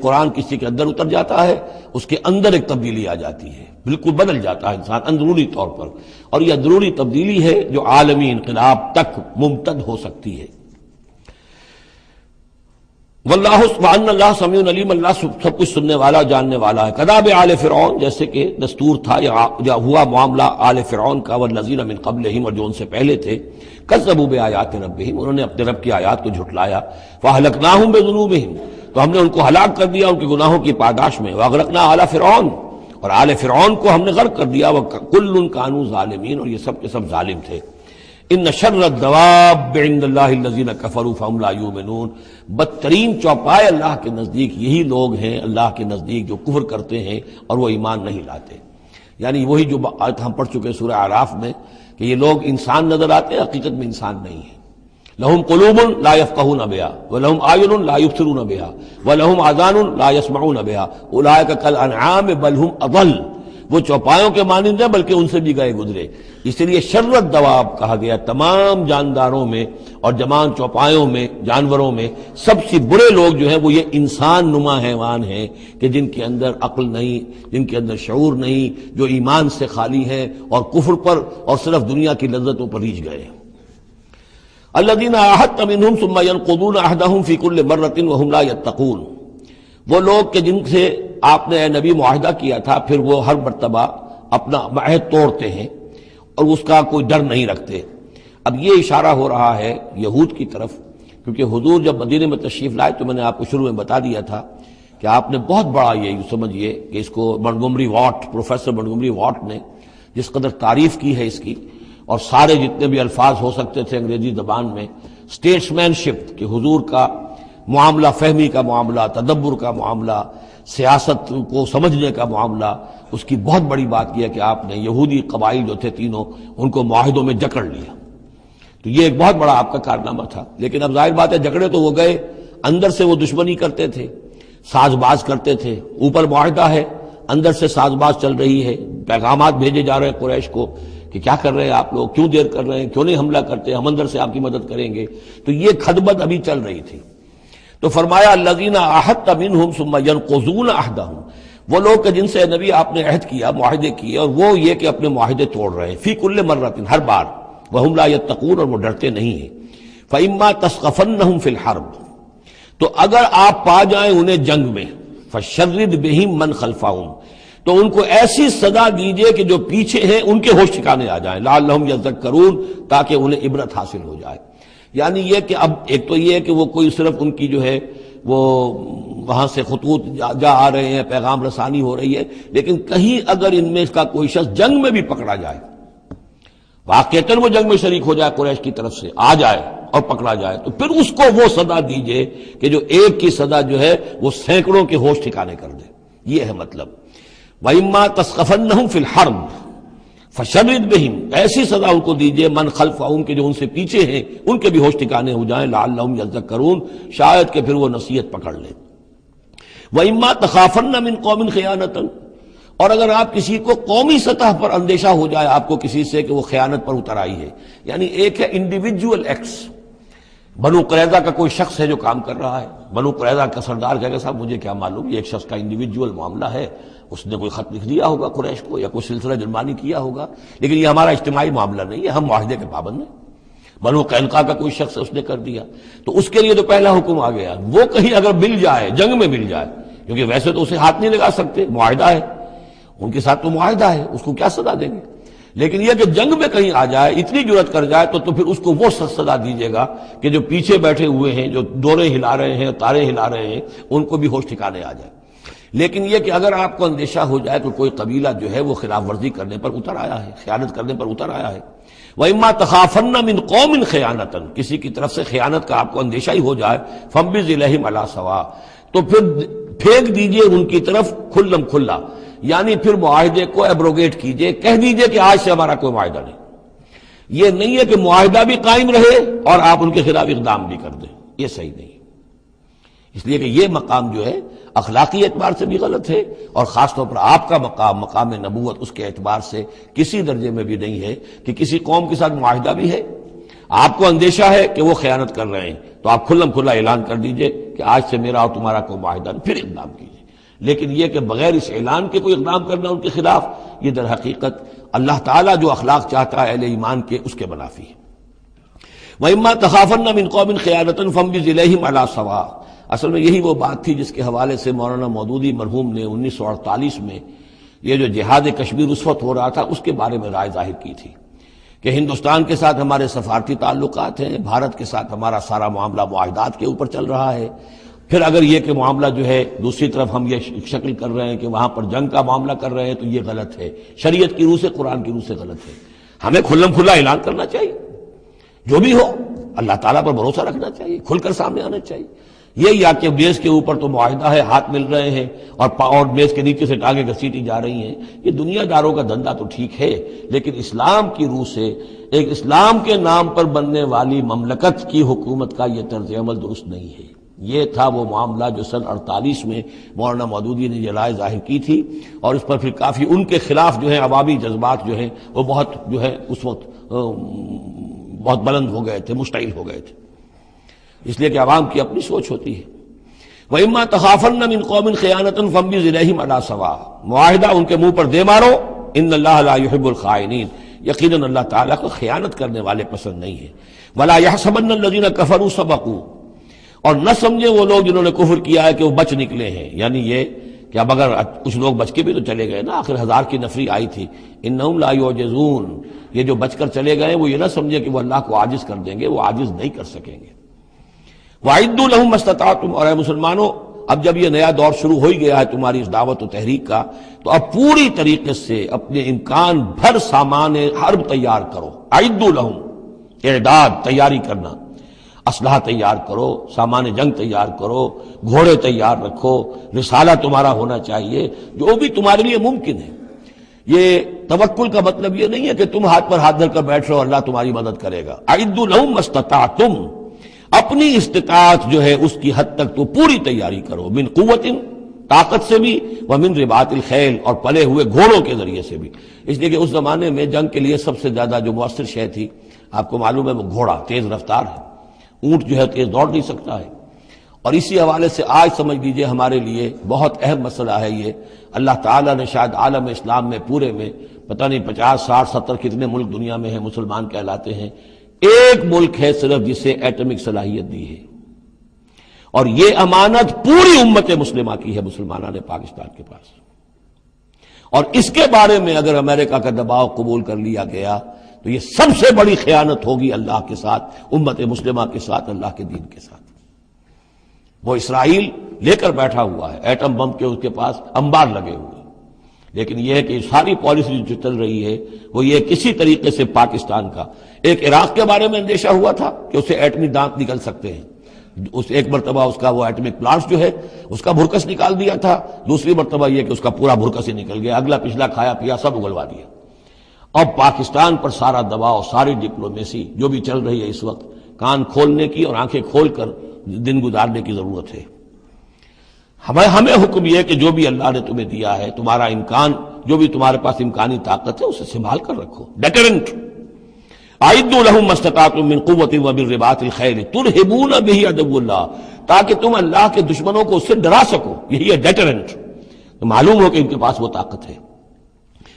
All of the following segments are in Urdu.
قرآن کسی کے اندر اتر جاتا ہے، اس کے اندر ایک تبدیلی آ جاتی ہے، بالکل بدل جاتا ہے انسان اندرونی طور پر، اور یہ اندرونی تبدیلی ہے جو عالمی انقلاب تک ممتد ہو سکتی ہے۔ واللہ وان اللہ سمیع علیم، اللہ سب کچھ سننے والا جاننے والا ہے۔ کذاب آل فرعون، جیسے کہ دستور تھا یا ہوا معاملہ آل فرعون کا، والذین من قبلہم، اور جو ان سے پہلے تھے، کذبوا بآیات ربہم، انہوں نے اپنے رب کی آیات کو جھٹلایا، فاہلکناہم بذنوبہم، تو ہم نے ان کو ہلاک کر دیا ان کے گناہوں کی پاداش میں، واغرقنا آل فرعون، اور آل فرعون کو ہم نے غرق کر دیا، وکل کانوا ظالمین، اور یہ سب کے سب ظالم تھے۔ ان شر الدواب عند اللہ الذین کفروا فہم لا یؤمنون، بدترین چوپائے اللہ کے نزدیک یہی لوگ ہیں، اللہ کے نزدیک جو کفر کرتے ہیں اور وہ ایمان نہیں لاتے۔ یعنی وہی جو آیت ہم پڑھ چکے سورہ اعراف میں کہ یہ لوگ انسان نظر آتے ہیں، حقیقت میں انسان نہیں ہیں۔ لہم قلوب لا یفقہون بہا ولہم اعین لا یبصرون بہا ولہم آذان لا یسمعون بہا اولئک کالانعام بل ہم اضل، وہ چوپایوں کے مانند ہیں بلکہ ان سے بھی گئے گزرے۔ اس لیے شر الدواب کہا گیا، تمام جانداروں میں اور جمان چوپایوں میں، جانوروں میں سب سے برے لوگ جو ہیں وہ یہ انسان نما حیوان ہیں کہ جن کے اندر عقل نہیں، جن کے اندر شعور نہیں، جو ایمان سے خالی ہیں اور کفر پر اور صرف دنیا کی لذتوں پر ریجھ گئے ہیں۔ الذین عاہدت منہم ثم ینقضون عہدہم فی کل مرۃ وہم لا یتقون، وہ لوگ کہ جن سے آپ نے اے نبی معاہدہ کیا تھا، پھر وہ ہر مرتبہ اپنا عہد توڑتے ہیں اور اس کا کوئی ڈر نہیں رکھتے۔ اب یہ اشارہ ہو رہا ہے یہود کی طرف، کیونکہ حضور جب مدینے میں تشریف لائے تو میں نے آپ کو شروع میں بتا دیا تھا کہ آپ نے بہت بڑا یہ سمجھیے کہ اس کو Montgomery what, professor Montgomery what نے جس قدر تعریف کی ہے اس کی، اور سارے جتنے بھی الفاظ ہو سکتے تھے انگریزی زبان میں، اسٹیٹس مین شپ کہ حضور کا معاملہ، فہمی کا معاملہ، تدبر کا معاملہ، سیاست کو سمجھنے کا معاملہ، اس کی بہت بڑی بات یہ ہے کہ آپ نے یہودی قبائل جو تھے تینوں ان کو معاہدوں میں جکڑ لیا۔ تو یہ ایک بہت بڑا آپ کا کارنامہ تھا، لیکن اب ظاہر بات ہے جکڑے تو وہ گئے، اندر سے وہ دشمنی کرتے تھے، ساز باز کرتے تھے۔ اوپر معاہدہ ہے، اندر سے ساز باز چل رہی ہے، پیغامات بھیجے جا رہے ہیں قریش کو کہ کیا کر رہے ہیں آپ لوگ، کیوں دیر کر رہے ہیں، کیوں نہیں حملہ کرتے، ہم اندر سے آپ کی مدد کریں گے۔ تو یہ کھدبد ابھی چل رہی تھی۔ تو فرمایا الذین عاہدت منہم ثم ینقضون عہدہم، وہ لوگ کہ جن سے نبی آپ نے عہد کیا، معاہدے کیے، اور وہ یہ کہ اپنے معاہدے توڑ رہے ہیں، فی کل مرۃ، ہر بار، وہم لا یتقون، اور وہ ڈرتے نہیں ہیں۔ فإما تثقفنہم فی الحرب، تو اگر آپ پا جائیں انہیں جنگ میں، فشرد بہم من خلفہم، تو ان کو ایسی سزا دیجئے کہ جو پیچھے ہیں ان کے ہوش ٹھکانے آ جائیں، لعلہم یذکرون، تاکہ انہیں عبرت حاصل ہو جائے۔ یعنی یہ کہ اب ایک تو یہ ہے کہ وہ کوئی صرف ان کی جو ہے وہ وہاں سے خطوط جا آ رہے ہیں، پیغام رسانی ہو رہی ہے، لیکن کہیں اگر ان میں کا کوئی شخص جنگ میں بھی پکڑا جائے، واقعتاً وہ جنگ میں شریک ہو جائے، قریش کی طرف سے آ جائے اور پکڑا جائے، تو پھر اس کو وہ سزا دیجئے کہ جو ایک کی سزا جو ہے وہ سینکڑوں کے ہوش ٹھکانے کر دے۔ یہ ہے مطلب۔ وَإِمَّا تَثْقَفَنَّهُمْ فِي الْحَرْبِ فَشَرِّدْ بِهِمْ، ایسی سزا ان کو دیجئے من خلفہم کے جو ان سے پیچھے ہیں ان کے بھی ہوش ٹھکانے ہو جائیں، لعلہم یذکرون، شاید کہ پھر وہ نصیحت پکڑ لیں۔ وَإِمَّا تَخَافَنَّ مِنْ قَوْمٍ خِيَانَةً، اور اگر آپ کسی کو قومی سطح پر اندیشہ ہو جائے آپ کو کسی سے کہ وہ خیانت پر اتر آئی ہے، یعنی ایک ہے انڈیویجول ایکٹس، بنو قریظہ کا کوئی شخص ہے جو کام کر رہا ہے، بنو قریظہ کا سردار کہے گا صاحب مجھے کیا معلوم، یہ ایک شخص کا انڈیویجول معاملہ ہے، اس نے کوئی خط لکھ دیا ہوگا قریش کو یا کوئی سلسلہ جرمانی کیا ہوگا، لیکن یہ ہمارا اجتماعی معاملہ نہیں ہے، ہم معاہدے کے پابند ہیں۔ بنو قینقاع کا کوئی شخص اس نے کر دیا، تو اس کے لیے تو پہلا حکم آ گیا، وہ کہیں اگر مل جائے، جنگ میں مل جائے، کیونکہ ویسے تو اسے ہاتھ نہیں لگا سکتے، معاہدہ ہے ان کے ساتھ، تو معاہدہ ہے، اس کو کیا سزا دیں گے، لیکن یہ کہ جنگ میں کہیں آ جائے، اتنی جرأت کر جائے تو پھر اس کو وہ سزا دیجیے گا کہ جو پیچھے بیٹھے ہوئے ہیں، جو ڈورے ہلا رہے ہیں، تارے ہلا رہے ہیں، ان کو بھی ہوش ٹھکانے آ جائے۔ لیکن یہ کہ اگر آپ کو اندیشہ ہو جائے کہ کوئی قبیلہ جو ہے وہ خلاف ورزی کرنے پر اتر آیا ہے، خیانت کرنے پر اتر آیا ہے، وَإِمَّا تَخَافَنَّ مِنْ قَوْمٍ خِيَانَةً، کسی کی طرف سے خیانت کا آپ کو اندیشہ ہی ہو جائے، فَانبِذْ إِلَيْهِمْ عَلَىٰ سَوَاءٍ، تو پھر پھینک دیجئے ان کی طرف کھلم کھلا، یعنی پھر معاہدے کو ایبروگیٹ کیجئے، کہہ دیجئے کہ آج سے ہمارا کوئی معاہدہ نہیں۔ یہ نہیں ہے کہ معاہدہ بھی قائم رہے اور آپ ان کے خلاف اقدام بھی کر دیں، یہ صحیح نہیں، اس لیے کہ یہ مقام جو ہے اخلاقی اعتبار سے بھی غلط ہے، اور خاص طور پر آپ کا مقام، مقام نبوت، اس کے اعتبار سے کسی درجے میں بھی نہیں ہے کہ کسی قوم کے ساتھ معاہدہ بھی ہے، آپ کو اندیشہ ہے کہ وہ خیانت کر رہے ہیں، تو آپ کھلم کھلا اعلان کر دیجئے کہ آج سے میرا اور تمہارا کوئی معاہدہ نہیں، پھر اقدام کیجیے۔ لیکن یہ کہ بغیر اس اعلان کے کوئی اقدام کرنا ان کے خلاف، یہ در حقیقت اللہ تعالیٰ جو اخلاق چاہتا ہے اہل ایمان کے، اس کے منافی ہے۔ وَإِمَّا تَخَافَنَّ مِنْ قَوْمٍ خِيَانَةً فَانبِذْ إِلَيْهِمْ عَلَىٰ سَوَاءٍ۔ اصل میں یہی وہ بات تھی جس کے حوالے سے مولانا مودودی مرحوم نے 1948 میں یہ جو جہاد کشمیر اس وقت ہو رہا تھا اس کے بارے میں رائے ظاہر کی تھی کہ ہندوستان کے ساتھ ہمارے سفارتی تعلقات ہیں، بھارت کے ساتھ ہمارا سارا معاملہ معاہدات کے اوپر چل رہا ہے، پھر اگر یہ کہ معاملہ جو ہے دوسری طرف ہم یہ شکل کر رہے ہیں کہ وہاں پر جنگ کا معاملہ کر رہے ہیں تو یہ غلط ہے، شریعت کی روح سے، قرآن کی روح سے غلط ہے۔ ہمیں کھلم کھلا اعلان کرنا چاہیے، جو بھی ہو اللہ تعالیٰ پر بھروسہ رکھنا چاہیے، کھل کر سامنے آنا چاہیے۔ یہ یا کہ میز کے اوپر تو معاہدہ ہے، ہاتھ مل رہے ہیں اور میز کے نیچے سے ٹانگیں گھسیٹی جا رہی ہیں، یہ دنیا داروں کا دھندا تو ٹھیک ہے، لیکن اسلام کی روح سے ایک اسلام کے نام پر بننے والی مملکت کی حکومت کا یہ طرز عمل درست نہیں ہے۔ یہ تھا وہ معاملہ جو سن 48 میں مولانا مودودی نے یہ رائے ظاہر کی تھی، اور اس پر پھر کافی ان کے خلاف جو ہے عوامی جذبات جو ہیں وہ بہت جو ہے اس وقت بہت بلند ہو گئے تھے، مشتعل ہو گئے تھے، اس لیے کہ عوام کی اپنی سوچ ہوتی ہے۔ وَإِمَّا تَخَافَنَّ مِنْ قَوْمٍ خِيَانَةً فَانبِذْ إِلَيْهِمْ عَلَىٰ سَوَاءٍ، معاہدہ ان کے منہ پر دے مارو، ان اللہ لا يحب الخائنین، یقیناً اللہ تعالیٰ کو خیانت کرنے والے پسند نہیں ہے۔ وَلَا يَحْسَبَنَّ الَّذِينَ كَفَرُوا سَبَقُوا، اور نہ سمجھے وہ لوگ جنہوں نے کفر کیا ہے کہ وہ بچ نکلے ہیں، یعنی یہ کہ اب اگر کچھ لوگ بچ کے بھی تو چلے گئے نا، آخر 1000 کی نفری آئی تھی، انہم لا یعجزون، یہ جو بچ کر چلے گئے وہ یہ نہ سمجھے کہ وہ اللہ کو عاجز کر دیں گے، وہ عاجز نہیں کر سکیں گے۔ وَأَعِدُّوا لَهُم مَّا اسْتَطَعْتُمْ، اور اے مسلمانوں اب جب یہ نیا دور شروع ہو ہی گیا ہے تمہاری اس دعوت و تحریک کا، تو اب پوری طریقے سے اپنے امکان بھر سامان حرب تیار کرو۔ اعدوا لہم، اعداد تیاری کرنا، اسلحہ تیار کرو، سامان جنگ تیار کرو، گھوڑے تیار رکھو، رسالہ تمہارا ہونا چاہیے، جو بھی تمہارے لیے ممکن ہے۔ یہ توکل کا مطلب یہ نہیں ہے کہ تم ہاتھ پر ہاتھ دھر کر بیٹھ رہو اللہ تمہاری مدد کرے گا۔ اعدوا لہم ما استطعتم، اپنی استطاعت جو ہے اس کی حد تک تو پوری تیاری کرو، من قوت، طاقت سے بھی، ومن رباط الخیل، اور پلے ہوئے گھوڑوں کے ذریعے سے بھی، اس لیے کہ اس زمانے میں جنگ کے لیے سب سے زیادہ جو مؤثر شے تھی آپ کو معلوم ہے وہ گھوڑا، تیز رفتار ہے، اونٹ جو ہے تیز دوڑ نہیں سکتا ہے۔ اور اسی حوالے سے آج سمجھ لیجئے ہمارے لیے بہت اہم مسئلہ ہے یہ، اللہ تعالیٰ نے شاید عالم اسلام میں پورے میں پتہ نہیں 50 60 70 کتنے ملک دنیا میں ہیں مسلمان کہلاتے ہیں، ایک ملک ہے صرف جسے ایٹمک صلاحیت دی ہے، اور یہ امانت پوری امت مسلمہ کی ہے، مسلمانان پاکستان کے پاس۔ اور اس کے بارے میں اگر امریکہ کا دباؤ قبول کر لیا گیا تو یہ سب سے بڑی خیانت ہوگی اللہ کے ساتھ، امت مسلمہ کے ساتھ، اللہ کے دین کے ساتھ۔ وہ اسرائیل لے کر بیٹھا ہوا ہے ایٹم بم کے، اس کے پاس انبار لگے ہوئے، لیکن یہ ہے کہ ساری پالیسی جو چل رہی ہے وہ یہ کسی طریقے سے پاکستان کا، ایک عراق کے بارے میں اندیشہ ہوا تھا کہ اسے ایٹمی دانت نکل سکتے ہیں، اس ایک مرتبہ اس کا وہ ایٹمک پلانٹ جو ہے اس کا بھرکس نکال دیا تھا، دوسری مرتبہ یہ کہ اس کا پورا بھرکس ہی نکل گیا، اگلا پچھلا کھایا پیا سب اگلوا دیا۔ اب پاکستان پر سارا دباؤ، ساری ڈپلومیسی جو بھی چل رہی ہے اس وقت، کان کھولنے کی اور آنکھیں کھول کر دن گزارنے کی ضرورت ہے۔ ہمیں حکم یہ کہ جو بھی اللہ نے تمہیں دیا ہے، تمہارا امکان، جو بھی تمہارے پاس امکانی طاقت ہے اسے سنبھال کر رکھو، ڈیٹرنٹ۔ اعدوا لہم ما استطعتم من قوت ومن رباط الخیل ترہبون بہ عدو اللہ، تاکہ تم اللہ کے دشمنوں کو اس سے ڈرا سکو، یہی ہے ڈیٹرنٹ، تو معلوم ہو کہ ان کے پاس وہ طاقت ہے۔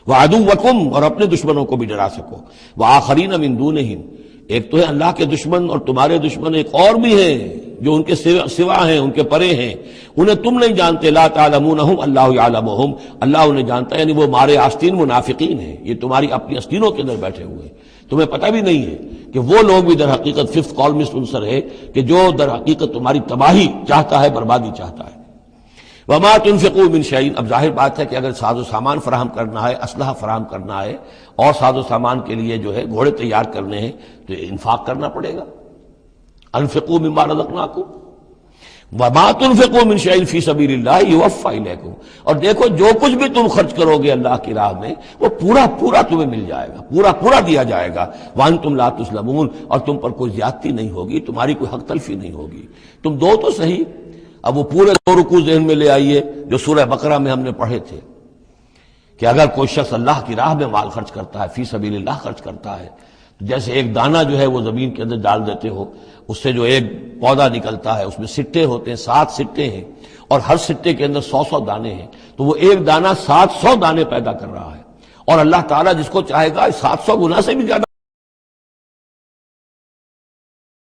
وعدوکم، اور اپنے دشمنوں کو بھی ڈرا سکو، وآخرین من دونہم، ایک تو ہے اللہ کے دشمن اور تمہارے دشمن ایک اور بھی ہیں جو ان کے سوا ہیں، ان کے پرے ہیں، انہیں تم نہیں جانتے، لا تعلمونہم اللہ یعلمہم، اللہ انہیں جانتا ہے، یعنی وہ مارے آستین منافقین ہیں، یہ تمہاری اپنی آستینوں کے اندر بیٹھے ہوئے ہیں، تمہیں پتہ بھی نہیں ہے کہ وہ لوگ بھی در حقیقت ففتھ کالمسٹ عنصر ہے کہ جو در حقیقت تمہاری تباہی چاہتا ہے، بربادی چاہتا ہے۔ وما تنفقوا من شیء، اب ظاہر بات ہے کہ اگر ساز و سامان فراہم کرنا ہے، اسلحہ فراہم کرنا ہے، اور ساز و سامان کے لیے جو ہے گھوڑے تیار کرنے ہیں تو انفاق کرنا پڑے گا۔ انفقوا مما رزقناکم وما تنفقوا من شیء فی سبیل اللہ یوفی الیکم، اور دیکھو جو کچھ بھی تم خرچ کرو گے اللہ کی راہ میں وہ پورا پورا تمہیں مل جائے گا، پورا پورا دیا جائے گا۔ وانتم لا تظلمون، اور تم پر کوئی زیادتی نہیں ہوگی، تمہاری کوئی حق تلفی نہیں ہوگی۔ تم دو تو صحیح، اب وہ پورے 2 رکوع ذہن میں لے آئیے جو سورہ بقرہ میں ہم نے پڑھے تھے کہ اگر کوئی شخص اللہ کی راہ میں مال خرچ کرتا ہے، فی سبیل اللہ خرچ کرتا ہے، تو جیسے ایک دانہ جو ہے وہ زمین کے اندر ڈال دیتے ہو، اس سے جو ایک پودا نکلتا ہے، اس میں سٹے ہوتے ہیں، 7 سٹے ہیں، اور ہر سٹے کے اندر 100 دانے ہیں، تو وہ ایک دانہ 700 دانے پیدا کر رہا ہے، اور اللہ تعالیٰ جس کو چاہے گا 700 گنا سے بھی زیادہ